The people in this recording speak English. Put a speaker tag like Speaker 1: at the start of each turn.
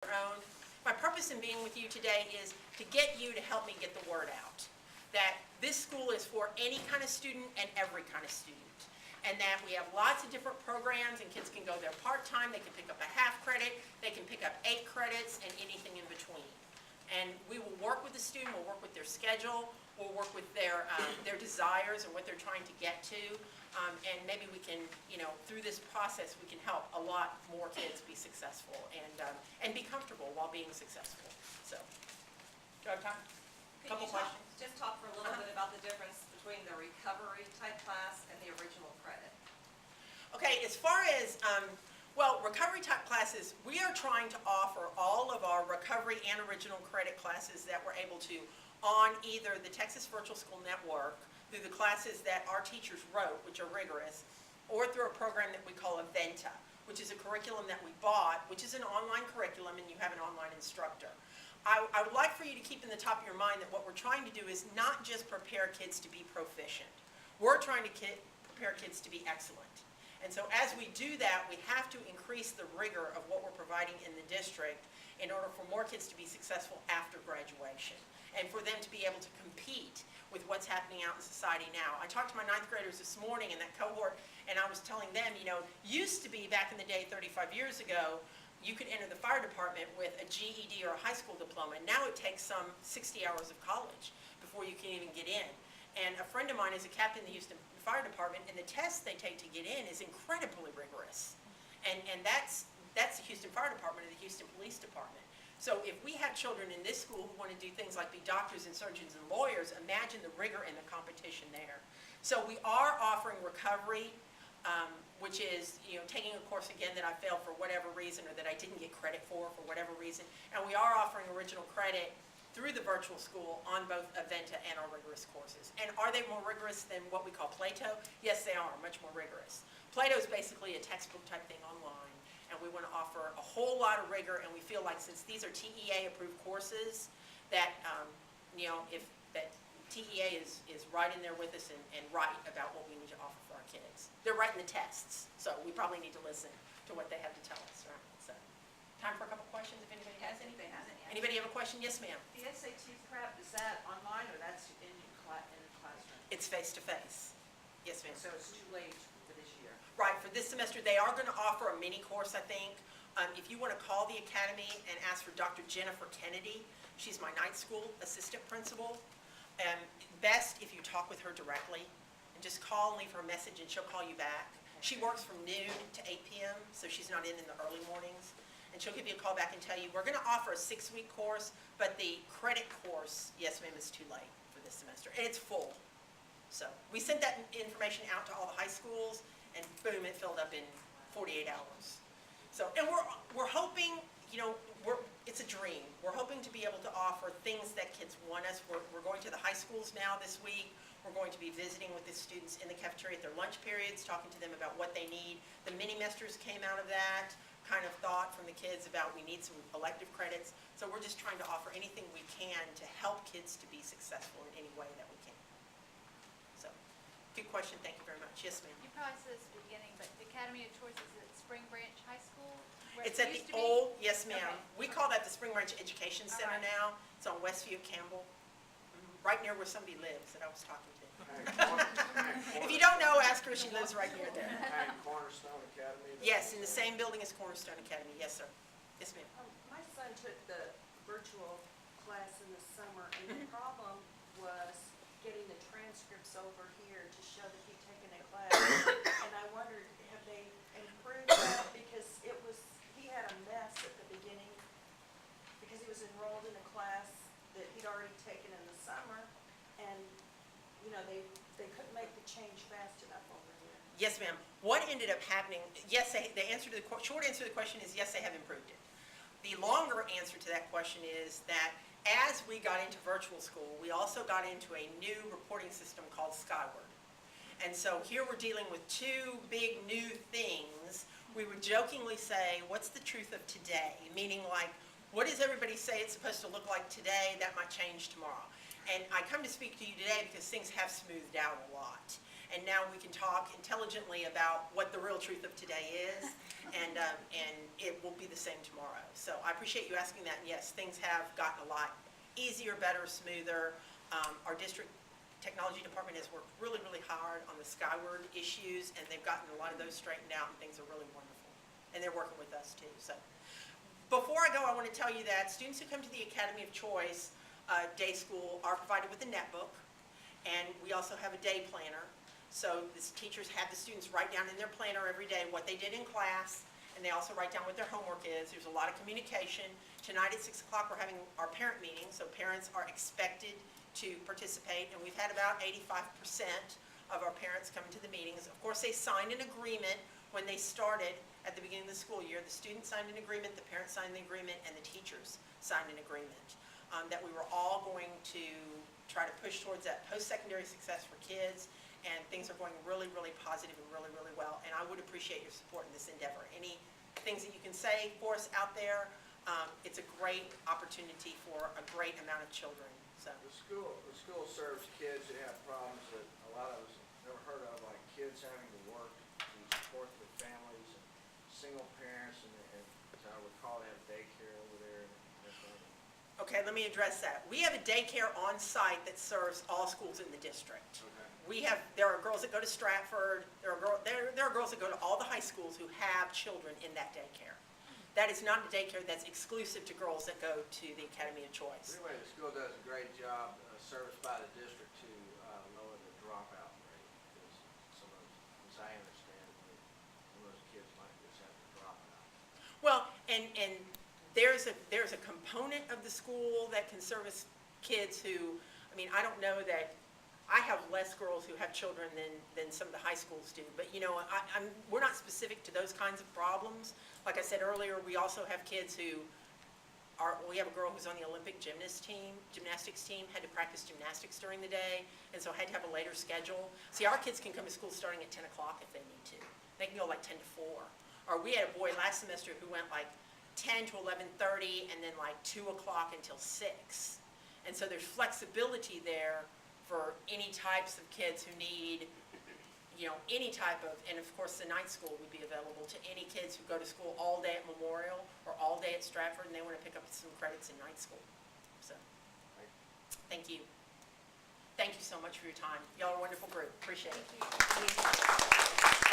Speaker 1: own. My purpose in being with you today is to get you to help me get the word out. That this school is for any kind of student and every kind of student. And that we have lots of different programs and kids can go there part-time, they can pick up a half credit, they can pick up 8 credits and anything in between. And we will work with the student, we'll work with their schedule, we'll work with their desires and what they're trying to get to. And maybe we can, through this process, we can help a lot more kids be successful and be comfortable while being successful. So, do I have time? Couple questions.
Speaker 2: Just talk for a little bit about the difference between the recovery type class and the original credit.
Speaker 1: Okay, as far as, recovery type classes, we are trying to offer all of our recovery and original credit classes that we're able to on either the Texas Virtual School Network, through the classes that our teachers wrote, which are rigorous, or through a program that we call Aventa, which is a curriculum that we bought, which is an online curriculum, and you have an online instructor. I would like for you to keep in the top of your mind that what we're trying to do is not just prepare kids to be proficient. We're trying to prepare kids to be excellent. And so as we do that, we have to increase the rigor of what we're providing in the district in order for more kids to be successful after graduation and for them to be able to compete with what's happening out in society now. I talked to my 9th graders this morning in that cohort, and I was telling them, used to be back in the day 35 years ago, you could enter the fire department with a GED or a high school diploma. Now it takes some 60 hours of college before you can even get in. And a friend of mine is a captain in the Houston Fire Department, and the test they take to get in is incredibly rigorous. And that's the Houston Fire Department or the Houston Police Department. So if we have children in this school who want to do things like be doctors and surgeons and lawyers, imagine the rigor and the competition there. So we are offering recovery, which is taking a course again that I failed for whatever reason or that I didn't get credit for whatever reason. And we are offering original credit through the virtual school on both Aventa and our rigorous courses. And are they more rigorous than what we call Plato? Yes, they are, much more rigorous. Plato is basically a textbook type thing online, and we want to offer a whole lot of rigor, and we feel like since these are TEA approved courses, that if that TEA is right in there with us and right about what we need to offer for our kids. They're writing the tests, so we probably need to listen to what they have to tell us, right? So, time for a couple questions if anybody has any. Anybody have a question? Yes, ma'am.
Speaker 2: The SAT prep, is that online or that's in the classroom?
Speaker 1: It's face to face. Yes, ma'am.
Speaker 2: So it's too late for this year.
Speaker 1: Right, for this semester, they are going to offer a mini course, I think. If you want to call the academy and ask for Dr. Jennifer Kennedy, she's my night school assistant principal. Best if you talk with her directly and just call and leave her a message and she'll call you back. She works from noon to 8 p.m., so she's not in the early mornings. And she'll give you a call back and tell you, we're going to offer a 6-week course, but the credit course, yes ma'am, is too late for this semester. And it's full. So we sent that information out to all the high schools, and boom, it filled up in 48 hours. So, and we're hoping, it's a dream. We're hoping to be able to offer things that kids want us. We're going to the high schools now this week. We're going to be visiting with the students in the cafeteria at their lunch periods, talking to them about what they need. The mini-mesters came out of that kind of thought from the kids about we need some elective credits. So we're just trying to offer anything we can to help kids to be successful in any way that we can. So, good question. Thank you very much. Yes, ma'am.
Speaker 3: You probably said this at the beginning, but the Academy of Choice is at Spring Branch High School?
Speaker 1: It's at the old, yes ma'am.
Speaker 3: Okay.
Speaker 1: We call that the Spring Branch Education Center
Speaker 3: right.
Speaker 1: now. It's on Westview of Campbell, right near where somebody lives that I was talking to. If you don't know, ask her. She lives right near there.
Speaker 4: And Cornerstone Academy?
Speaker 1: Yes, in the same building as Cornerstone Academy. Yes, sir. Yes, ma'am.
Speaker 5: My son took the virtual class in the summer, and the problem was getting the transcripts over here to show that he'd taken a class. And I wondered, have they improved that? Because he had a mess at the beginning, because he was enrolled in a class that he'd already taken in the summer, and they couldn't make the change fast enough over here.
Speaker 1: Yes, ma'am. What ended up happening, yes, the short answer to the question is yes, they have improved it. The longer answer to that question is that as we got into virtual school, we also got into a new reporting system called Skyward. And so here we're dealing with 2 big new things. We would jokingly say, what's the truth of today? Meaning like, what does everybody say it's supposed to look like today? That might change tomorrow. And I come to speak to you today because things have smoothed out a lot. and now we can talk intelligently about what the real truth of today is, and it will be the same tomorrow. So I appreciate you asking that, and yes, things have gotten a lot easier, better, smoother. Our district technology department has worked really, really hard on the Skyward issues, and they've gotten a lot of those straightened out, and things are really wonderful. And they're working with us too, so. Before I go, I want to tell you that students who come to the Academy of Choice Day School are provided with a netbook, and we also have a day planner. So the teachers have the students write down in their planner every day what they did in class, and they also write down what their homework is. There's a lot of communication. Tonight at 6 o'clock, we're having our parent meeting, so parents are expected to participate, and we've had about 85% of our parents come to the meetings. Of course, they signed an agreement when they started at the beginning of the school year. The students signed an agreement, the parents signed the agreement, and the teachers signed an agreement that we were all going to try to push towards that post-secondary success for kids, and things are going really, really positive and really, really well, and I would appreciate your support in this endeavor. Any things that you can say for us out there, it's a great opportunity for a great amount of children, so.
Speaker 4: The school serves kids that have problems that a lot of us have never heard of, like kids having to work to support their families, and single parents, and as I recall, they have daycare over there.
Speaker 1: Okay, let me address that. We have a daycare on site that serves all schools in the district.
Speaker 4: Okay.
Speaker 1: There are girls that go to Stratford, there are girls that go to all the high schools who have children in that daycare. That is not a daycare that's exclusive to girls that go to the Academy of Choice.
Speaker 4: Anyway, the school does a great job, serviced by the district to lower the dropout rate, because some of those, as I understand it, some of those kids might just have to drop out.
Speaker 1: Well, and there's a component of the school that can service kids who, I mean, I don't know that, I have less girls who have children than some of the high schools do, but you know, we're not specific to those kinds of problems. Like I said earlier, we also have kids who we have a girl who's on the Olympic gymnastics team, had to practice gymnastics during the day, and so had to have a later schedule. See, our kids can come to school starting at 10 o'clock if they need to. They can go like 10 to 4. Or we had a boy last semester who went like 10 to 11:30 and then like 2 o'clock until 6. And so there's flexibility there for any types of kids who need, you know, any type of, and of course the night school would be available to any kids who go to school all day at Memorial or all day at Stratford and they want to pick up some credits in night school. So, thank you. Thank you so much for your time. Y'all are a wonderful group. Appreciate it.
Speaker 3: Thank you.